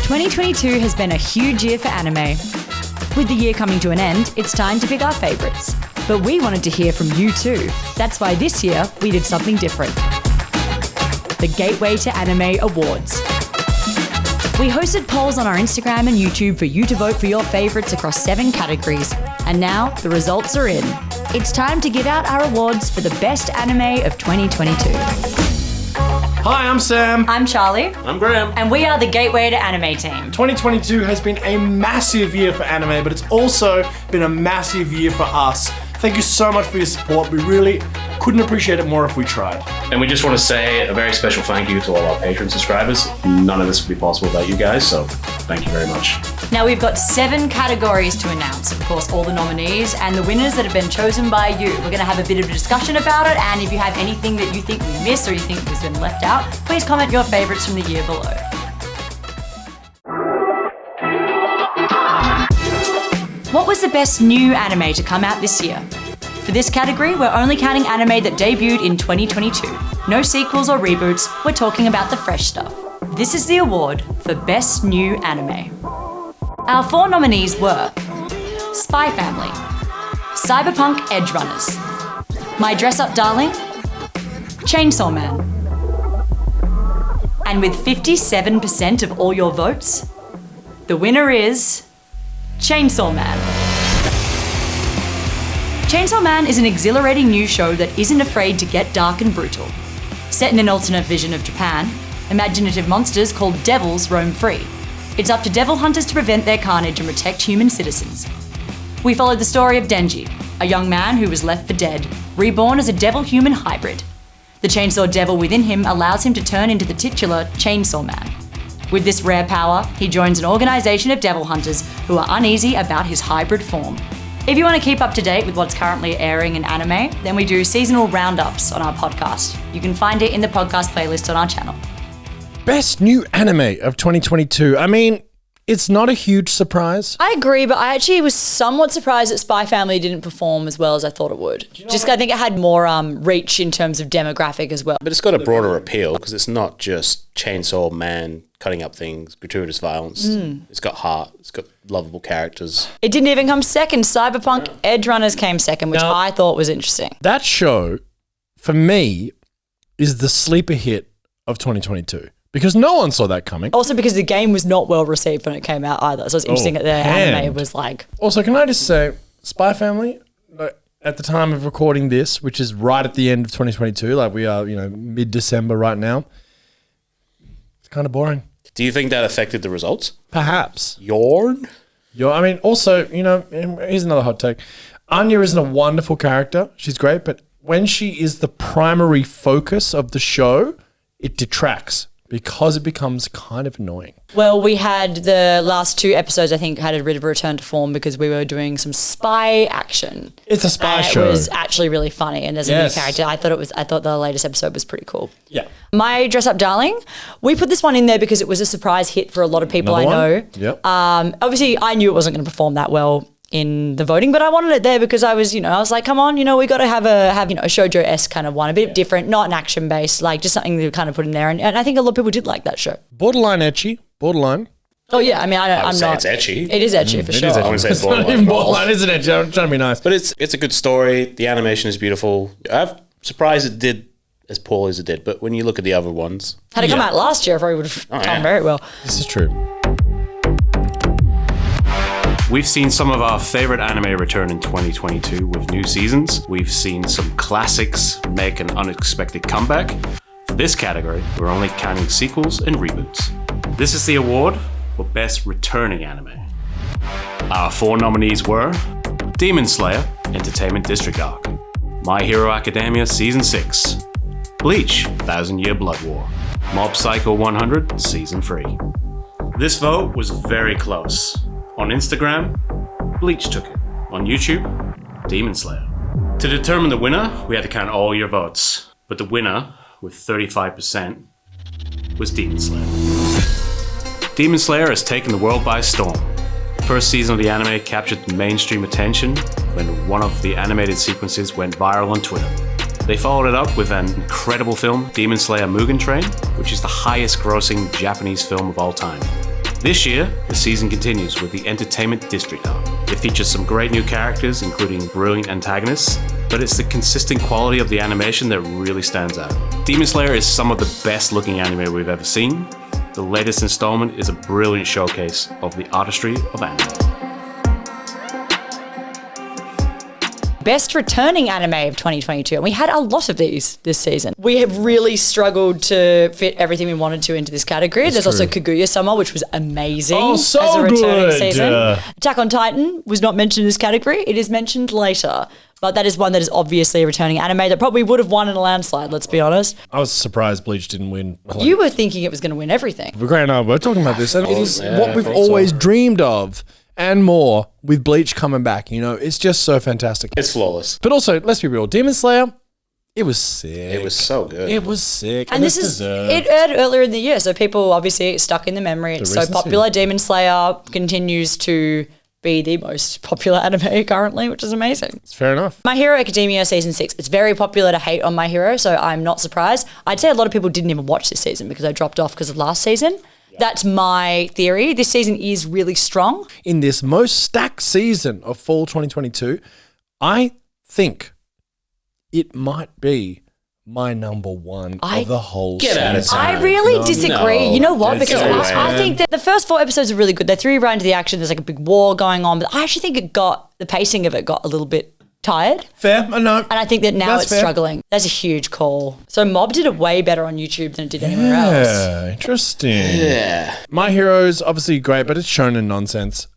2022 has been a huge year for anime. With the year coming to an end, it's time to pick our favourites. But we wanted to hear from you too. That's why this year we did something different. The Gateway to Anime Awards. We hosted polls on our Instagram and YouTube for you to vote for your favourites across 7 categories. And now the results are in. It's time to give out our awards for the best anime of 2022. Hi, I'm Sam. I'm Charlie. I'm Graham. And we are the Gateway to Anime team. 2022 has been a massive year for anime, but it's also been a massive year for us. Thank you so much for your support. We really couldn't appreciate it more if we tried. And we just want to say a very special thank you to all our Patreon subscribers. None of this would be possible without you guys, so thank you very much. Now we've got 7 categories to announce. Of course, all the nominees and the winners that have been chosen by you. We're going to have a bit of a discussion about it, and if you have anything that you think we missed or you think has been left out, please comment your favourites from the year below. What was the best new anime to come out this year? For this category, we're only counting anime that debuted in 2022. No sequels or reboots, we're talking about the fresh stuff. This is the award for Best New Anime. Our 4 nominees were Spy Family, Cyberpunk Edge Runners, My Dress Up Darling, Chainsaw Man. And with 57% of all your votes, the winner is Chainsaw Man. Chainsaw Man is an exhilarating new show that isn't afraid to get dark and brutal. Set in an alternate vision of Japan, imaginative monsters called devils roam free. It's up to devil hunters to prevent their carnage and protect human citizens. We followed the story of Denji, a young man who was left for dead, reborn as a devil-human hybrid. The chainsaw devil within him allows him to turn into the titular Chainsaw Man. With this rare power, he joins an organisation of devil hunters who are uneasy about his hybrid form. If you want to keep up to date with what's currently airing in anime, then we do seasonal roundups on our podcast. You can find it in the podcast playlist on our channel. Best new anime of 2022. I mean, it's not a huge surprise. I agree, but I actually was somewhat surprised that Spy Family didn't perform as well as I thought it would. I think it had more reach in terms of demographic as well. But it's got a broader appeal because it's not just Chainsaw Man cutting up things, gratuitous violence. It's got heart. It's got lovable characters. It didn't even come second. Cyberpunk Edge Runners came second, which I thought was interesting. That show, for me, is the sleeper hit of 2022. Because no one saw that coming. Also because the game was not well received when it came out either. So it's interesting that their anime was like... Also, can I just say, Spy Family, at the time of recording this, which is right at the end of 2022, like we are, mid-December right now, it's kind of boring. Do you think that affected the results? Perhaps. Also, here's another hot take. Anya isn't a wonderful character. She's great, but when she is the primary focus of the show, it detracts. Because it becomes kind of annoying. Well, we had the last 2 episodes, I think, had a bit of a return to form because we were doing some spy action. It's a spy show. It was actually really funny, and as a new character, I thought the latest episode was pretty cool. Yeah. My Dress Up Darling, we put this one in there because it was a surprise hit for a lot of people I know. Yep. Obviously, I knew it wasn't going to perform that well in the voting, but I wanted it there because I was like, come on, we got to have a shoujo-esque kind of one, a bit different, not an action-based, like just something to kind of put in there. And I think a lot of people did like that show. Borderline etchy. Borderline. Oh yeah, I mean, I'm not. It's etchy. It is etchy for sure. I wouldn't say it's borderline. Not even borderline, isn't it? I'm trying to be nice. But it's a good story. The animation is beautiful. I'm surprised it did as poorly as it did, but when you look at the other ones... Had it come out last year, I probably would have done very well. This is true. We've seen some of our favorite anime return in 2022 with new seasons. We've seen some classics make an unexpected comeback. For this category, we're only counting sequels and reboots. This is the award for Best Returning Anime. Our 4 nominees were Demon Slayer Entertainment District Arc, My Hero Academia Season 6, Bleach 1000 Year Blood War, Mob Psycho 100 Season 3. This vote was very close. On Instagram, Bleach took it. On YouTube, Demon Slayer. To determine the winner, we had to count all your votes. But the winner, with 35%, was Demon Slayer. Demon Slayer has taken the world by storm. The first season of the anime captured mainstream attention when one of the animated sequences went viral on Twitter. They followed it up with an incredible film, Demon Slayer Mugen Train, which is the highest grossing Japanese film of all time. This year, the season continues with the Entertainment District arc. It features some great new characters, including brilliant antagonists, but it's the consistent quality of the animation that really stands out. Demon Slayer is some of the best looking anime we've ever seen. The latest installment is a brilliant showcase of the artistry of anime. Best returning anime of 2022. And we had a lot of these this season. We have really struggled to fit everything we wanted to into this category. There's also Kaguya-sama, which was amazing as a returning season. Attack on Titan was not mentioned in this category. It is mentioned later. But that is one that is obviously a returning anime that probably would have won in a landslide, let's be honest. I was surprised Bleach didn't win. You were thinking it was going to win everything. We're talking about this, and it is what we've always dreamed of. And more with Bleach coming back, it's just so fantastic. It's flawless. But also, let's be real, Demon Slayer, it was sick. It was so good. It was sick. And it aired earlier in the year, so people obviously stuck in the memory. It's so popular. Demon Slayer continues to be the most popular anime currently, which is amazing. It's fair enough. My Hero Academia Season 6. It's very popular to hate on My Hero, so I'm not surprised. I'd say a lot of people didn't even watch this season because I dropped off because of last season. That's my theory. This season is really strong. In this most stacked season of fall 2022, I think it might be my number one of the whole season. I really disagree. You know what? Because I think that the first 4 episodes are really good. They threw you right into the action. There's like a big war going on. But I actually think the pacing of it got a little bit tired. Fair, I know. And I think that now it's struggling. That's a huge call. So Mob did it way better on YouTube than it did anywhere else. Yeah, interesting. Yeah. My Hero's obviously great, but it's shonen nonsense.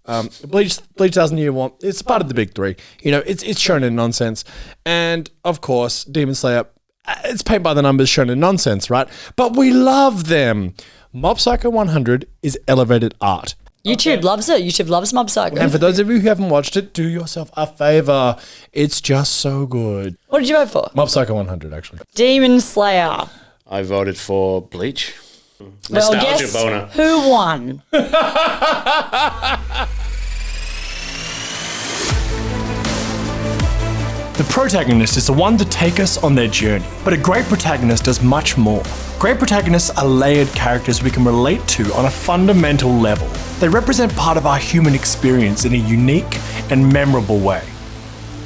Bleach doesn't even want, it's part of the big three. It's shonen nonsense. And of course, Demon Slayer, it's paint by the numbers shonen nonsense, right? But we love them. Mob Psycho 100 is elevated art. YouTube loves it. YouTube loves Mob Psycho. And for those of you who haven't watched it, do yourself a favor. It's just so good. What did you vote for? Mob Psycho 100, actually. Demon Slayer. I voted for Bleach. Well, Nostalgia guess boner. who won? The protagonist is the one to take us on their journey, but a great protagonist does much more. Great protagonists are layered characters we can relate to on a fundamental level. They represent part of our human experience in a unique and memorable way.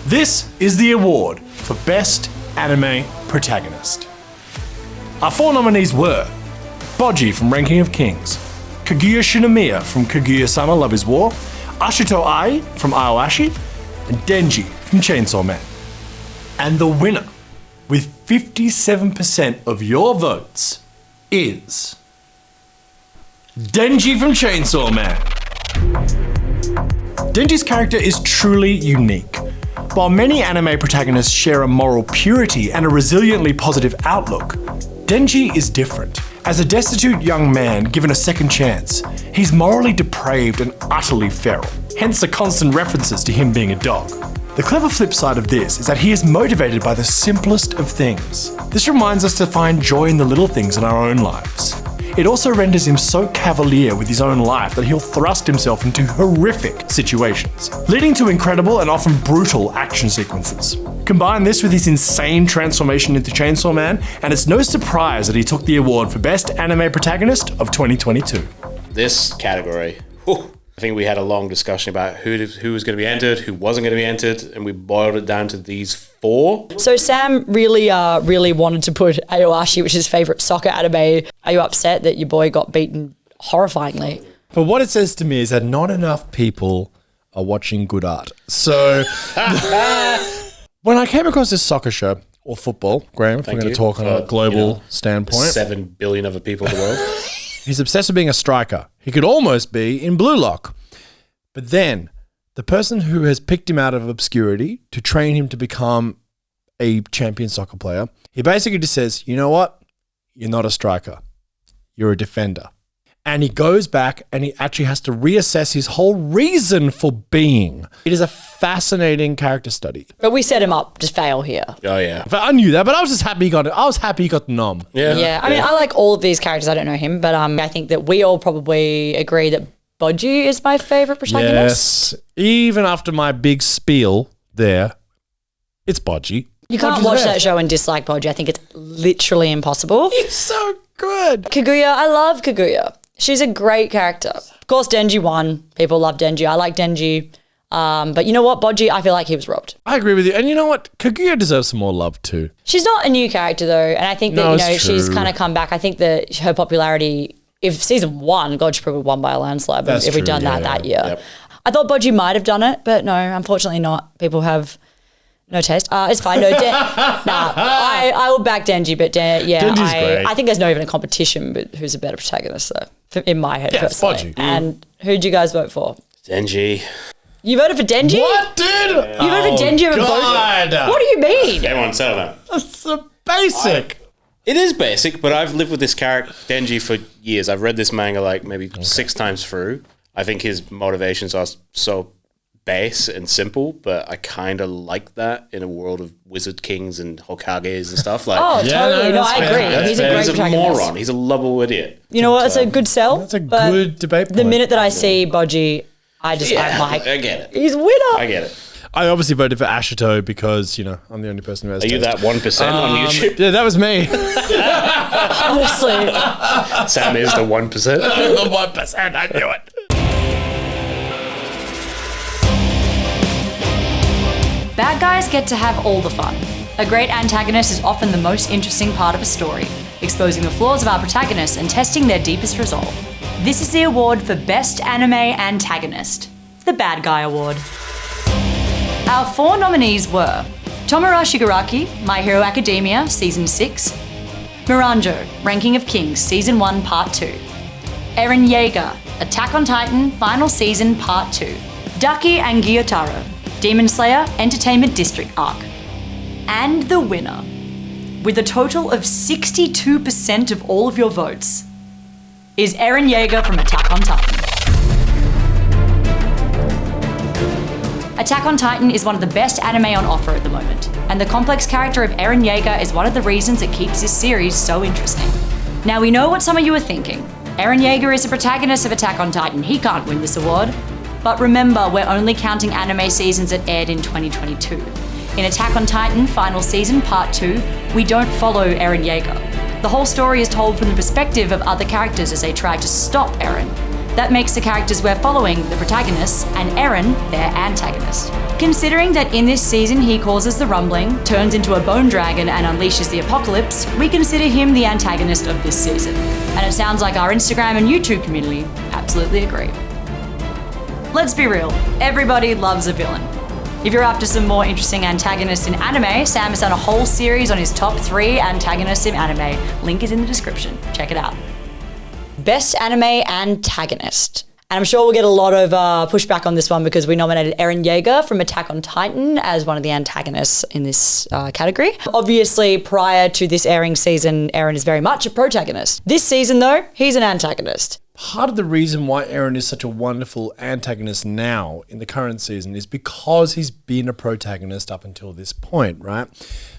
This is the award for Best Anime Protagonist. Our 4 nominees were Boji from Ranking of Kings, Kaguya Shinomiya from Kaguya-sama Love is War, Ashito Ai from Aoashi, and Denji from Chainsaw Man. And the winner, with 57% of your votes, is Denji from Chainsaw Man. Denji's character is truly unique. While many anime protagonists share a moral purity and a resiliently positive outlook, Denji is different. As a destitute young man given a second chance, he's morally depraved and utterly feral, hence the constant references to him being a dog. The clever flip side of this is that he is motivated by the simplest of things. This reminds us to find joy in the little things in our own lives. It also renders him so cavalier with his own life that he'll thrust himself into horrific situations, leading to incredible and often brutal action sequences. Combine this with his insane transformation into Chainsaw Man, and it's no surprise that he took the award for Best Anime Protagonist of 2022. This category, I think we had a long discussion about who was going to be entered, who wasn't going to be entered, and we boiled it down to these 4. So Sam really wanted to put Aoashi, which is his favourite soccer anime. Are you upset that your boy got beaten horrifyingly? But what it says to me is that not enough people are watching good art. So when I came across this soccer show, or football, Graham, if we're going to talk on a global standpoint. 7 billion other people in the world. He's obsessed with being a striker. He could almost be in Blue Lock. But then the person who has picked him out of obscurity to train him to become a champion soccer player, he basically just says, you know what? You're not a striker. You're a defender. And he goes back and he actually has to reassess his whole reason for being. It is a fascinating character study. But we set him up to fail here. Oh, yeah. But I knew that, but I was just happy he got it. I was happy he got the nom. Yeah. I mean, I like all of these characters. I don't know him, but I think that we all probably agree that Boji is my favourite protagonist. Yes. Even after my big spiel there, it's Boji. You can't watch that show and dislike Boji. I think it's literally impossible. It's so good. Kaguya, I love Kaguya. She's a great character. Of course, Denji won. People love Denji. I like Denji. But you know what, Boji, I feel like he was robbed. I agree with you. And you know what? Kaguya deserves some more love too. She's not a new character though, and I think that she's kind of come back. I think that her popularity, if season 1, God, she probably won by a landslide. That's if we'd true, done yeah, that year, Yep. I thought Boji might have done it, but no, unfortunately not. People have no taste. It's fine. No, I will back Denji, but Denji's great. I think there's not even a competition with who's a better protagonist though, in my head personally. Boji. And who'd you guys vote for? Denji. You voted for Denji? What, dude? You voted for Denji over Boji? What do you mean? Everyone settle down. That's so basic. It is basic, but I've lived with this character, Denji, for years. I've read this manga like maybe 6 times through. I think his motivations are so base and simple, but I kind of like that in a world of wizard kings and Hokages and stuff. Like, Totally. No, I agree. He's a great he's a protagonist. moron. He's a lovable idiot. You know what? It's a good sell. That's a but good debate The point. minute that I see Boji, I'm like, I get it. he's a winner. I get it. I obviously voted for Ashito because, I'm the only person who has Are you taste. that 1% on YouTube? Yeah, that was me. Honestly. Sam is the 1%. The 1%, I knew it. Bad guys get to have all the fun. A great antagonist is often the most interesting part of a story, exposing the flaws of our protagonists and testing their deepest resolve. This is the award for Best Anime Antagonist, the Bad Guy Award. Our 4 nominees were Tomura Shigaraki, My Hero Academia, Season 6, Miranjo, Ranking of Kings, Season 1, Part 2, Eren Yeager, Attack on Titan, Final Season, Part 2, Daki and Gyotaro, Demon Slayer, Entertainment District Arc. And the winner, with a total of 62% of all of your votes, is Eren Yeager from Attack on Titan. Attack on Titan is one of the best anime on offer at the moment, and the complex character of Eren Yeager is one of the reasons it keeps this series so interesting. Now we know what some of you are thinking. Eren Yeager is the protagonist of Attack on Titan, he can't win this award. But remember, we're only counting anime seasons that aired in 2022. In Attack on Titan, Final Season, Part 2, we don't follow Eren Yeager. The whole story is told from the perspective of other characters as they try to stop Eren. That makes the characters we're following the protagonists, and Eren their antagonist. Considering that in this season he causes the rumbling, turns into a bone dragon and unleashes the apocalypse, we consider him the antagonist of this season. And it sounds like our Instagram and YouTube community absolutely agree. Let's be real, everybody loves a villain. If you're after some more interesting antagonists in anime, Sam has done a whole series on his top 3 antagonists in anime. Link is in the description. Check it out. Best Anime Antagonist. And I'm sure we'll get a lot of pushback on this one because we nominated Eren Yeager from Attack on Titan as one of the antagonists in this category. Obviously, prior to this airing season, Eren is very much a protagonist. This season, though, he's an antagonist. Part of the reason why Eren is such a wonderful antagonist now in the current season is because he's been a protagonist up until this point, right?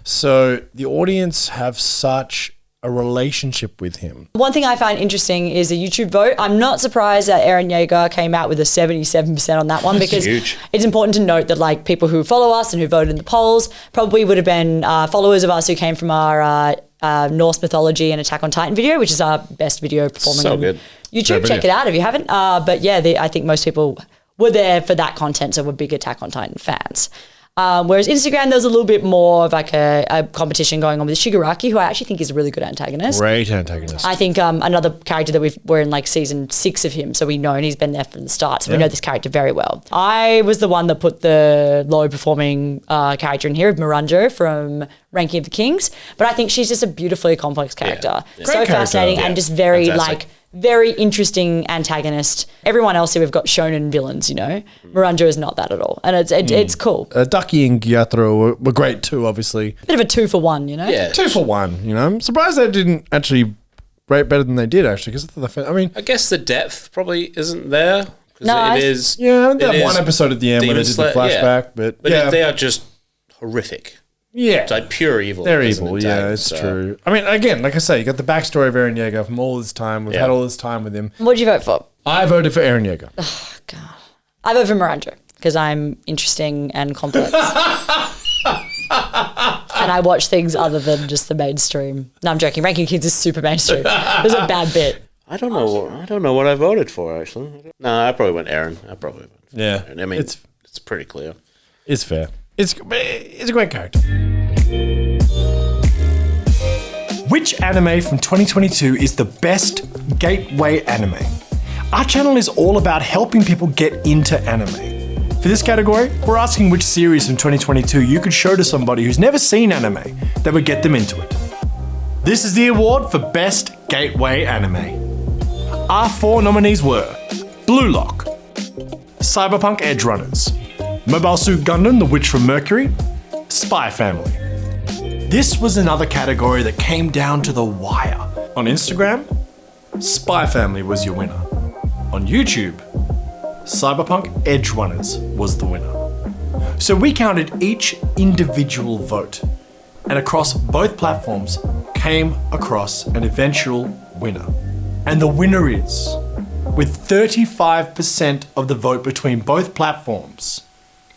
So the audience have such a relationship with him. One thing I find interesting is the YouTube vote. I'm not surprised that Eren Yeager came out with a 77% on that one because huge. It's important to note that people who follow us and who voted in the polls probably would have been followers of us who came from our Norse Mythology and Attack on Titan video, which is our best video performing So on good. YouTube. Check it out if you haven't. But yeah, I think most people were there for that content, so we're big Attack on Titan fans. Whereas Instagram, there's a little bit more of a competition going on with Shigaraki, who I actually think is a really good antagonist. Great antagonist. I think another character that we're in season 6 of him, so we know, and he's been there from the start, so we know this character very well. I was the one that put the low performing character in here of Miranjo from Ranking of the Kings, but I think she's just a beautifully complex character. Great So character. fascinating and just very Fantastic. very interesting antagonist. Everyone else here we've got shonen villains, Miranjo is not that at all, and it's cool. Ducky and Gyatro were great too, obviously. Bit of a 2 for 1, Yeah. 2 for 1, I'm surprised they didn't actually rate better than they did, actually, because I guess the depth probably isn't there. 'Cause No, it is. yeah, it that is one episode at the end when Demon they did the Slayer, flashback, but yeah. they are just horrific. Yeah. It's like pure evil. They're as an evil, yeah, antagonist, it's so- true. I mean, again, like I say, you got the backstory of Eren Yeager from all this time. We've had all this time with him. What did you vote for? I voted for Eren Yeager. God. I vote for Miranjo because I'm interesting and complex. And I watch things other than just the mainstream. No, I'm joking. Ranking Kids is super mainstream. It was a bad bit. I don't know. I don't know what I voted for actually. No, I probably went Aaron. Yeah, Aaron. I mean, it's pretty clear. It's fair. It's a great character. Which anime from 2022 is the best gateway anime? Our channel is all about helping people get into anime. For this category, we're asking which series from 2022 you could show to somebody who's never seen anime that would get them into it. This is the award for Best Gateway Anime. Our 4 nominees were Blue Lock, Cyberpunk Edge Runners, Mobile Suit Gundam: The Witch from Mercury, Spy Family. This was another category that came down to the wire. On Instagram, Spy Family was your winner. On YouTube, Cyberpunk Edge Runners was the winner. So we counted each individual vote, and across both platforms came across an eventual winner. And the winner is, with 35% of the vote between both platforms,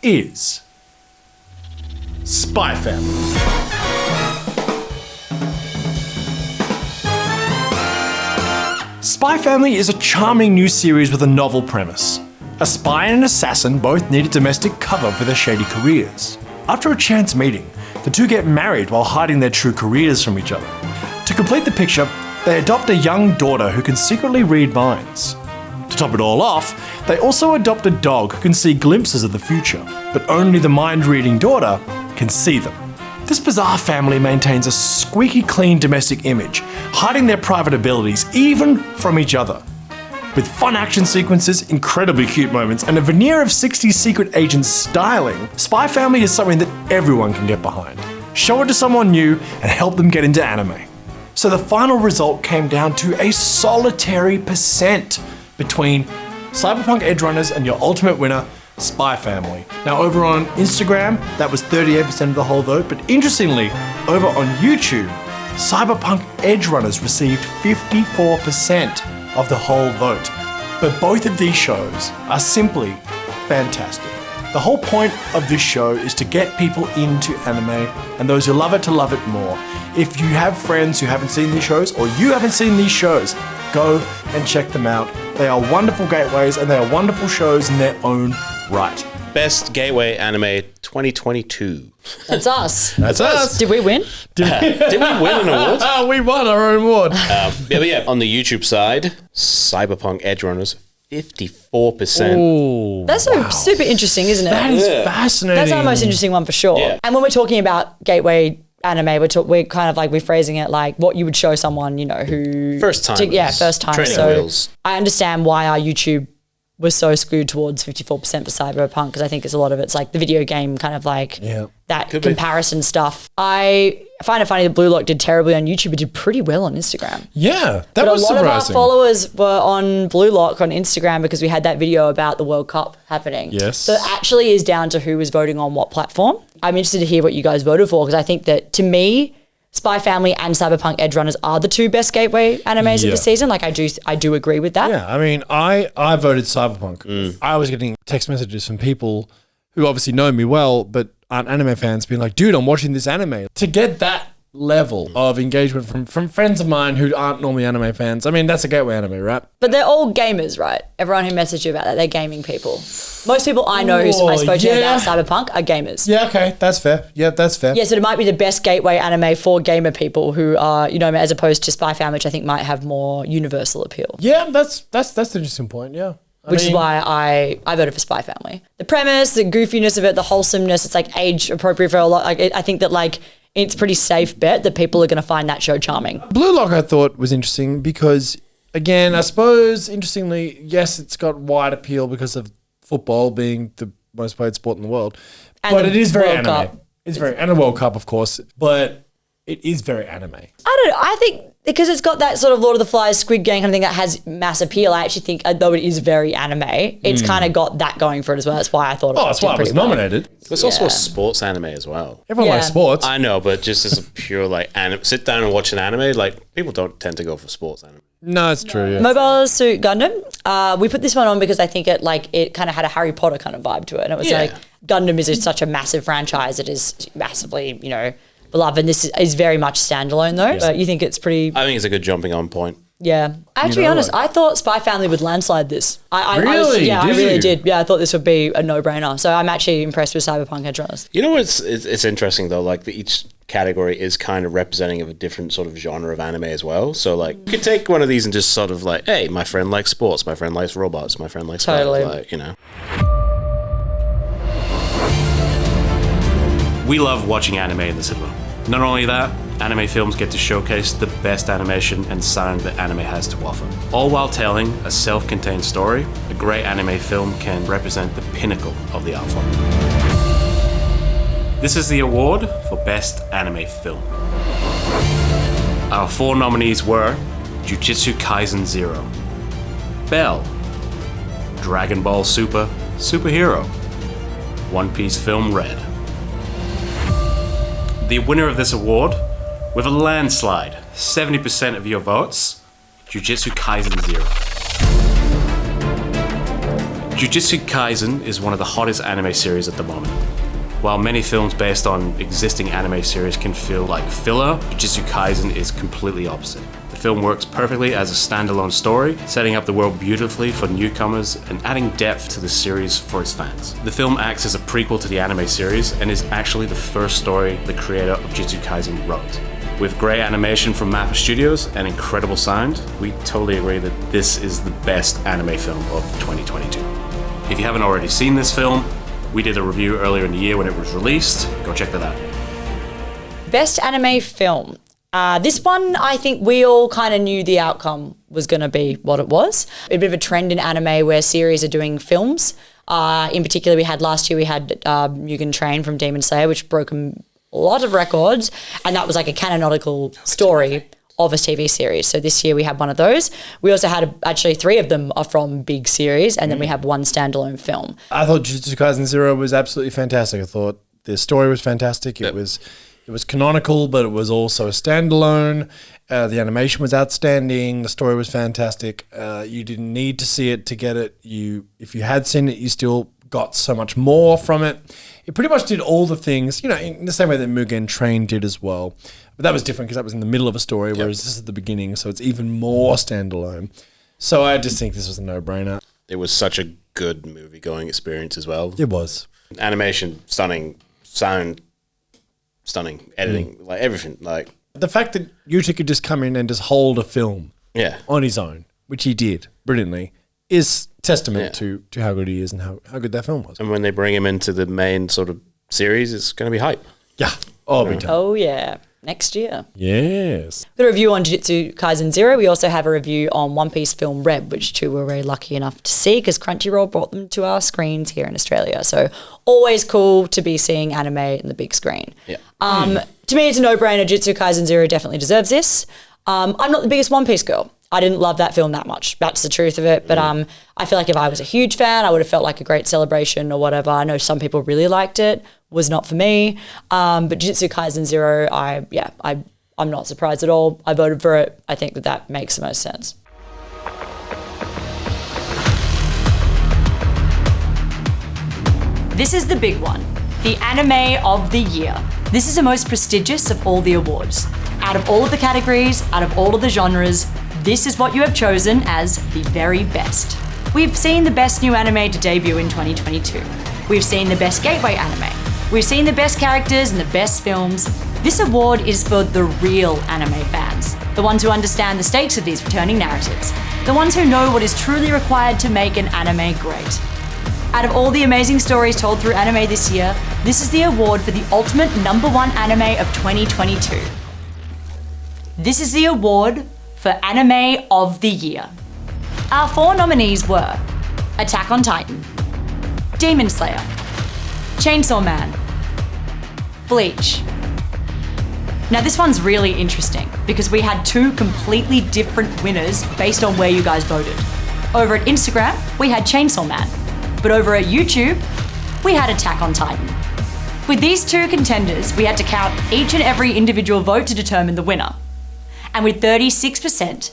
is Spy Family. Spy Family is a charming new series with a novel premise. A spy and an assassin both need a domestic cover for their shady careers. After a chance meeting, the two get married while hiding their true careers from each other. To complete the picture, they adopt a young daughter who can secretly read minds. To top it all off, they also adopt a dog who can see glimpses of the future, but only the mind-reading daughter can see them. This bizarre family maintains a squeaky clean domestic image, hiding their private abilities even from each other. With fun action sequences, incredibly cute moments, and a veneer of 60s secret agent styling, Spy Family is something that everyone can get behind. Show it to someone new and help them get into anime. So the final result came down to a solitary percent between Cyberpunk Edge Runners and your ultimate winner, Spy Family. Now over on Instagram, that was 38% of the whole vote, but interestingly, over on YouTube, Cyberpunk Edge Runners received 54% of the whole vote. But both of these shows are simply fantastic. The whole point of this show is to get people into anime and those who love it to love it more. If you have friends who haven't seen these shows or you haven't seen these shows, go and check them out. They are wonderful gateways and they are wonderful shows in their own right. Best Gateway Anime 2022. That's us. That's us. Did we win? Did we win an award? We won our own award. Yeah. On the YouTube side, Cyberpunk Edge Runners, 54%. Ooh, That's super interesting, isn't it? that is fascinating. That's our most interesting one for sure. Yeah. And when we're talking about gateway anime, we're kind of like we're phrasing it like what you would show someone, you know, who First time. first time. Training So wheels. I understand why our YouTube was so skewed towards 54% for Cyberpunk, because I think it's a lot of it's like the video game kind of like that Could be. comparison stuff. I find it funny that Blue Lock did terribly on YouTube, but did pretty well on Instagram. Yeah, that But was a lot surprising. of our followers were on Blue Lock on Instagram because we had that video about the World Cup happening. Yes. So it actually is down to who was voting on what platform. I'm interested to hear what you guys voted for, because I think that, to me, Spy Family and Cyberpunk Edge Runners are the two best gateway animes of the season. Like I do agree with that. Yeah, I mean, I voted Cyberpunk. I was getting text messages from people who obviously know me well, but aren't anime fans, being like, dude, I'm watching this anime. To get that level of engagement from friends of mine who aren't normally anime fans, I mean, that's a gateway anime, right? But they're all gamers, right? Everyone who messaged you about that, they're gaming people. Most people I know who I spoke to about Cyberpunk are gamers. Yeah, okay, that's fair. Yeah, that's fair. Yeah, so it might be the best gateway anime for gamer people who are, you know, as opposed to Spy Family, which I think might have more universal appeal. Yeah, that's an interesting point, yeah. Which is why I voted for Spy Family. The premise, the goofiness of it, the wholesomeness, it's like age appropriate for a lot. Like I think that like it's a pretty safe bet that people are going to find that show charming. Blue Lock I thought was interesting because, again, I suppose, interestingly, yes, it's got wide appeal because of football being the most played sport in the world. And but the it is very World anime. Cup. It's very, and a World Cup, of course, but it is very anime. I don't know. I think because it's got that sort of Lord of the Flies, Squid Game kind of thing that has mass appeal, I actually think, though it is very anime, it's kind of got that going for it as well. That's why I thought it That's why it was pretty well. nominated. It's also a sports anime as well. Everyone likes sports. I know, but just as a pure like sit down and watch an anime, like people don't tend to go for sports anime. No, it's true, yeah. Mobile Suit Gundam. We put this one on because I think it kind of had a Harry Potter kind of vibe to it. And it was like, Gundam is such a massive franchise. It is massively, beloved. And this is very much standalone though. But you think it's pretty... I think it's a good jumping on point. Yeah. I have to be honest, I thought Spy Family would landslide this. I Really? I Did really you? did. Yeah, I thought this would be a no-brainer. So I'm actually impressed with Cyberpunk Edge Runners. You know what's it's interesting though, like each category is kind of representing of a different sort of genre of anime as well. So like you could take one of these and just sort of like, hey, my friend likes sports, my friend likes robots, my friend likes Totally. like, you know. We love watching anime in the cinema. Not only that, anime films get to showcase the best animation and sound that anime has to offer. All while telling a self-contained story, a great anime film can represent the pinnacle of the art form. This is the award for Best Anime Film. Our 4 nominees were Jujutsu Kaisen 0, Bell, Dragon Ball Super, Superhero, One Piece Film Red. The winner of this award, with a landslide, 70% of your votes, Jujutsu Kaisen 0. Jujutsu Kaisen is one of the hottest anime series at the moment. While many films based on existing anime series can feel like filler, Jujutsu Kaisen is completely opposite. The film works perfectly as a standalone story, setting up the world beautifully for newcomers and adding depth to the series for its fans. The film acts as a prequel to the anime series and is actually the first story the creator of Jujutsu Kaisen wrote. With great animation from Mappa Studios and incredible sound, we totally agree that this is the best anime film of 2022. If you haven't already seen this film, we did a review earlier in the year when it was released. Go check that out. Best Anime Film. This one, I think we all kind of knew the outcome was going to be what it was. A bit of a trend in anime where series are doing films. In particular, last year we had Mugen Train from Demon Slayer, which broke a lot of records, and that was like a canonical story of a TV series. So this year we had one of those. We also had actually 3 of them are from big series, and then we have one standalone film. I thought Jujutsu Kaisen 0 was absolutely fantastic. I thought the story was fantastic. It was canonical, but it was also a standalone. The animation was outstanding. The story was fantastic. You didn't need to see it to get it. If you had seen it, you still got so much more from it. It pretty much did all the things, in the same way that Mugen Train did as well. But that was different because that was in the middle of a story, whereas this is the beginning, so it's even more standalone. So I just think this was a no-brainer. It was such a good movie-going experience as well. It was. Animation, stunning, sound, stunning, editing, like everything. Like The fact that Yuta could just come in and just hold a film on his own, which he did brilliantly, is testament to how good he is and how good that film was. And when they bring him into the main sort of series, it's going to be hype. Yeah. Oh, big time. Oh, yeah. Next year. Yes. Got a review on Jujutsu Kaisen 0. We also have a review on One Piece Film Red, which 2 were very lucky enough to see because Crunchyroll brought them to our screens here in Australia. So always cool to be seeing anime in the big screen. Yeah. To me, it's a no-brainer. Jujutsu Kaisen 0 definitely deserves this. I'm not the biggest One Piece girl. I didn't love that film that much. That's the truth of it. But I feel like if I was a huge fan, I would have felt like a great celebration or whatever. I know some people really liked it. Was not for me. But Jujutsu Kaisen 0, I'm not surprised at all. I voted for it. I think that makes the most sense. This is the big one, the Anime of the Year. This is the most prestigious of all the awards. Out of all of the categories, out of all of the genres, this is what you have chosen as the very best. We've seen the best new anime to debut in 2022. We've seen the best gateway anime. We've seen the best characters and the best films. This award is for the real anime fans, the ones who understand the stakes of these returning narratives, the ones who know what is truly required to make an anime great. Out of all the amazing stories told through anime this year, this is the award for the ultimate #1 anime of 2022. This is the award for Anime of the Year. Our 4 nominees were Attack on Titan, Demon Slayer, Chainsaw Man, Bleach. Now this one's really interesting because we had 2 completely different winners based on where you guys voted. Over at Instagram, we had Chainsaw Man, but over at YouTube, we had Attack on Titan. With these 2 contenders, we had to count each and every individual vote to determine the winner. And with 36%,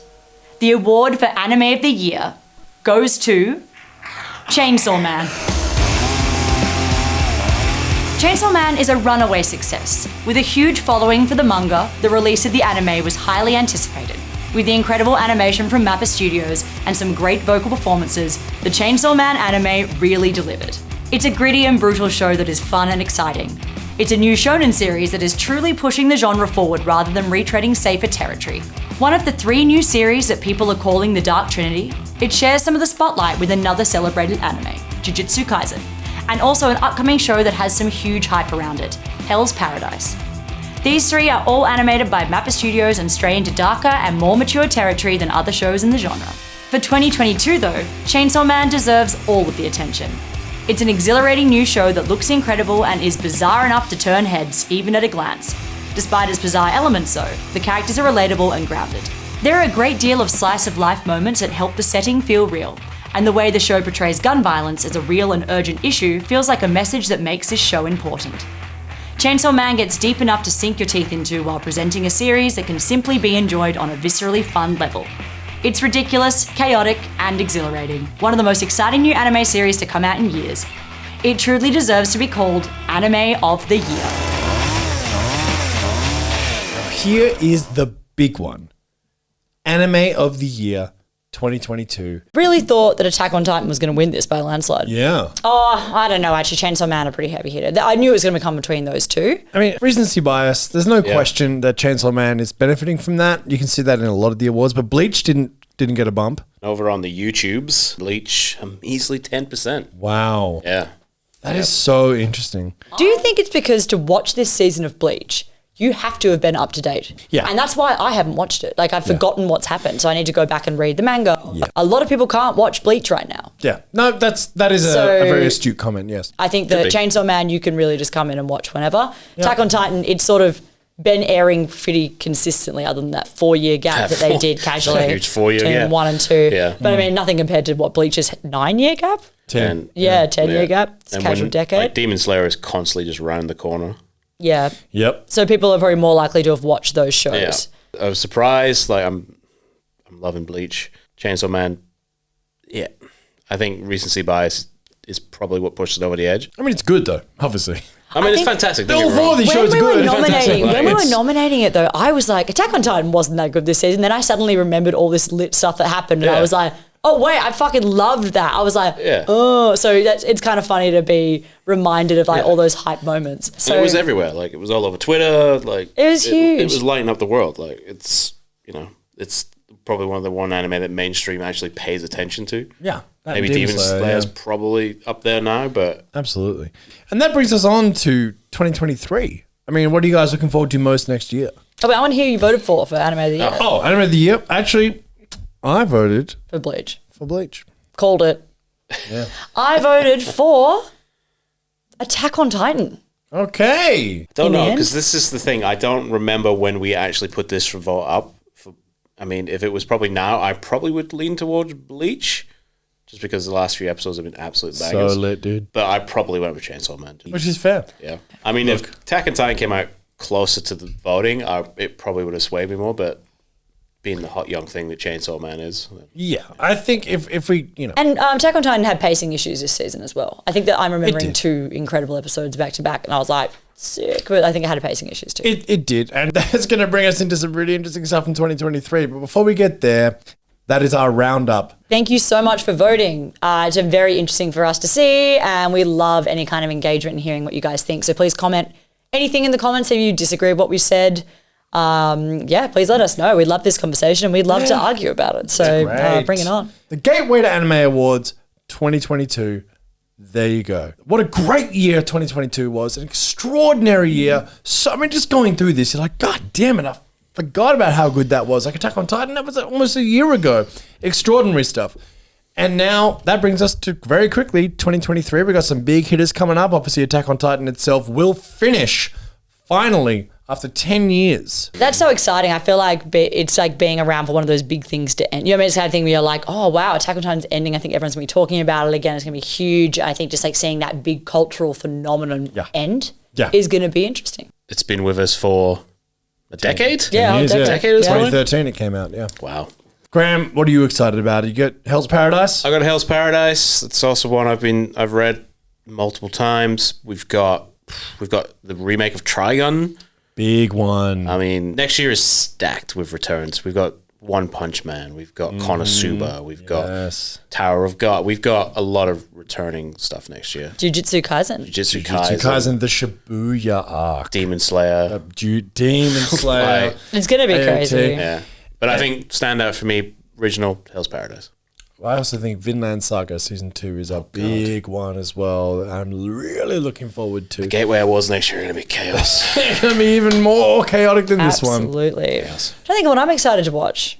the award for Anime of the Year goes to Chainsaw Man. Chainsaw Man is a runaway success. With a huge following for the manga, the release of the anime was highly anticipated. With the incredible animation from Mappa Studios and some great vocal performances, the Chainsaw Man anime really delivered. It's a gritty and brutal show that is fun and exciting. It's a new shonen series that is truly pushing the genre forward rather than retreading safer territory. One of the 3 new series that people are calling the Dark Trinity, it shares some of the spotlight with another celebrated anime, Jujutsu Kaisen, and also an upcoming show that has some huge hype around it, Hell's Paradise. These 3 are all animated by Mappa Studios and stray into darker and more mature territory than other shows in the genre. For 2022 though, Chainsaw Man deserves all of the attention. It's an exhilarating new show that looks incredible and is bizarre enough to turn heads even at a glance. Despite its bizarre elements though, the characters are relatable and grounded. There are a great deal of slice-of-life moments that help the setting feel real, and the way the show portrays gun violence as a real and urgent issue feels like a message that makes this show important. Chainsaw Man gets deep enough to sink your teeth into while presenting a series that can simply be enjoyed on a viscerally fun level. It's ridiculous, chaotic, and exhilarating. One of the most exciting new anime series to come out in years. It truly deserves to be called Anime of the Year. Here is the big one. Anime of the Year 2022. Really thought that Attack on Titan was going to win this by a landslide. Yeah. Oh, I don't know. Actually, Chainsaw Man a pretty heavy hitter. I knew it was going to come between those two. I mean, recency bias. There's no question that Chainsaw Man is benefiting from that. You can see that in a lot of the awards, but Bleach didn't get a bump. Over on the YouTubes, Bleach, easily 10%. Wow. Yeah. That is so interesting. Do you think it's because to watch this season of Bleach, you have to have been up to date? Yeah. And that's why I haven't watched it. Like, I've forgotten what's happened, so I need to go back and read the manga. Yeah. A lot of people can't watch Bleach right now. Yeah. No, that is So- a very astute comment, yes. I think that Chainsaw Man, you can really just come in and watch whenever. Attack on Titan, it's sort of been airing pretty consistently other than that 4-year gap that they did casually. Huge 4-year between gap. 1 and 2. Yeah. But I mean, nothing compared to what Bleach's 9-year gap? 10. Yeah, 10-year gap. It's a And casual when, decade. Like, Demon Slayer is constantly just round the corner. Yeah. Yep. So people are probably more likely to have watched those shows. Yeah. I was surprised. Like, I'm loving Bleach. Chainsaw Man, yeah. I think recency bias is probably what pushes it over the edge. I mean, it's good though, obviously. I mean, it's think fantastic. All 4 of these When shows we are were good. nominating, Fantastic. when we were It's- nominating it though, I was like, Attack on Titan wasn't that good this season. Then I suddenly remembered all this lit stuff that happened, and I Yeah. was like, oh wait, I fucking loved that. I was like, Yeah. oh, so it's kind of funny to be reminded of like all those hype moments. So it was everywhere. Like, it was all over Twitter. Like, It was huge. It was lighting up the world. Like, it's probably one of the one anime that mainstream actually pays attention to. Yeah. Maybe Demon Slayer's probably up there now, but Absolutely. And that brings us on to 2023. I mean, what are you guys looking forward to most next year? Oh, wait, I want to hear you voted for Anime of the Year Oh, Anime of the Year. Actually, I voted for Bleach. for Bleach. Called it. Yeah. I voted for Attack on Titan. Okay. don't In the know, end? because this is the thing. I don't remember when we actually put this vote up. I mean, if it was probably now, I probably would lean towards Bleach, just because the last few episodes have been absolute bangers. So lit, dude. But I probably went with Chainsaw Man. Which is fair. Yeah. I mean, if Attack on Titan came out closer to the voting, it probably would have swayed me more, but being the hot young thing that Chainsaw Man is. Yeah. I think if we, And Attack on Titan had pacing issues this season as well. I think that I'm remembering did. 2 incredible episodes back to back, and I was like, sick. But I think it had pacing issues too. It did. And that's going to bring us into some really interesting stuff in 2023. But before we get there, that is our roundup. Thank you so much for voting. It's been very interesting for us to see, and we love any kind of engagement and hearing what you guys think. So please comment anything in the comments if you disagree with what we said. Please let us know. We'd love this conversation, and we'd love to argue about it. So Great. bring it on. The Gateway to Anime Awards 2022. There you go. What a great year 2022 was. An extraordinary year. So, I mean, just going through this, you're like, God damn it, I forgot about how good that was. Like Attack on Titan, that was almost a year ago. Extraordinary stuff. And now that brings us to very quickly 2023. We've got some big hitters coming up. Obviously, Attack on Titan itself will finish finally after 10 years. That's so exciting. I feel like it's like being around for one of those big things to end. You know what I mean? It's the kind of thing where you're like, oh, wow, Attack on Titan's ending. I think everyone's going to be talking about it again. It's going to be huge. I think just like seeing that big cultural phenomenon end is going to be interesting. It's been with us for a decade? Yeah, Years, decade as well. 2013 it came out, yeah. Wow. Graham, what are you excited about? You got Hell's Paradise? I got Hell's Paradise. It's also one I've read multiple times. We've got the remake of Trigun. Big one. I mean, next year is stacked with returns. We've got One Punch Man. We've got Konosuba. We've got Yes. Tower of God. We've got a lot of returning stuff next year. Jujutsu Kaisen. Jujutsu Jujutsu Kaisen, Kaisen, the Shibuya arc. Demon Slayer. Demon Slayer. Like, It's going to be AOT. crazy. yeah. But I think standout for me, original Hell's Paradise. I also think Vinland Saga Season 2 is a big one as well. that I'm really looking forward to. Gateway Awards next year are going to be chaos. It's going to be even more chaotic than this one. Absolutely. I think of what I'm excited to watch.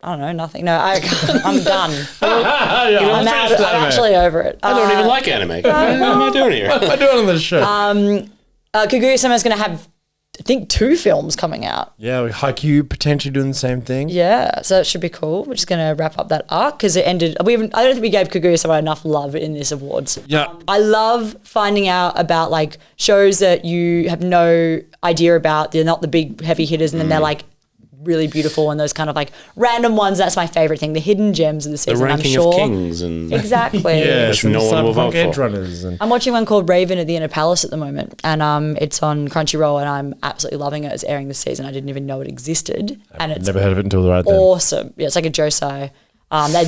I don't know, nothing. No, I'm done. I'm actually over it. I don't even like anime. What am I doing here? What am I doing on this show? Kaguya-sama is going to have, I think, 2 films coming out. Yeah, Haikyuu potentially doing the same thing. Yeah, so it should be cool. We're just going to wrap up that arc because it ended. I don't think we gave Kaguya-sama enough love in this awards. Yeah. I love finding out about like shows that you have no idea about. They're not the big heavy hitters, and then they're like really beautiful and those kind of like random ones. That's my favorite thing. The hidden gems of the season. The ranking I'm sure. of kings and Exactly. Yes, no one will vote Edge for. runners. And I'm watching one called Raven at the Inner Palace at the moment, and it's on Crunchyroll, and I'm absolutely loving it. It's airing this season. I didn't even know it existed, and it's never heard of it until right then. awesome. Yeah, it's like a josei.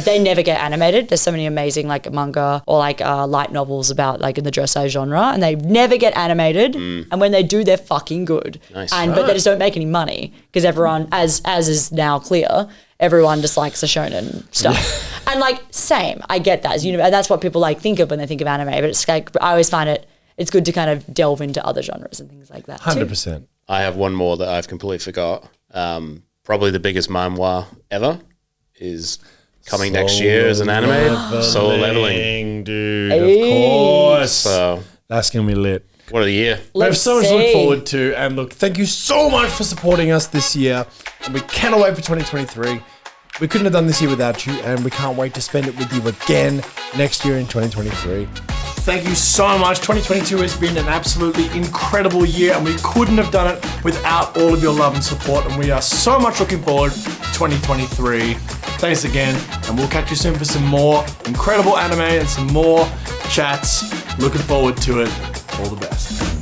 They never get animated. There's so many amazing like manga or like light novels about like in the josei genre, and they never get animated. And when they do, they're fucking good. Nice. But they just don't make any money because everyone, as is now clear, everyone just likes the shonen stuff. And like same, I get that. And that's what people like think of when they think of anime. But it's like I always find it's good to kind of delve into other genres and things like that. 100%. I have one more that I've completely forgot. Probably the biggest manhwa ever is coming next year as an anime. Solo Leveling. Dude, of course. So That's going to be lit. what of the year? We have Let's so much to look see. forward to. And look, thank you so much for supporting us this year. And we cannot wait for 2023. We couldn't have done this year without you. And we can't wait to spend it with you again next year in 2023. Thank you so much. 2022 has been an absolutely incredible year. And we couldn't have done it without all of your love and support. And we are so much looking forward to 2023. Thanks again. And we'll catch you soon for some more incredible anime and some more chats. Looking forward to it. All the best.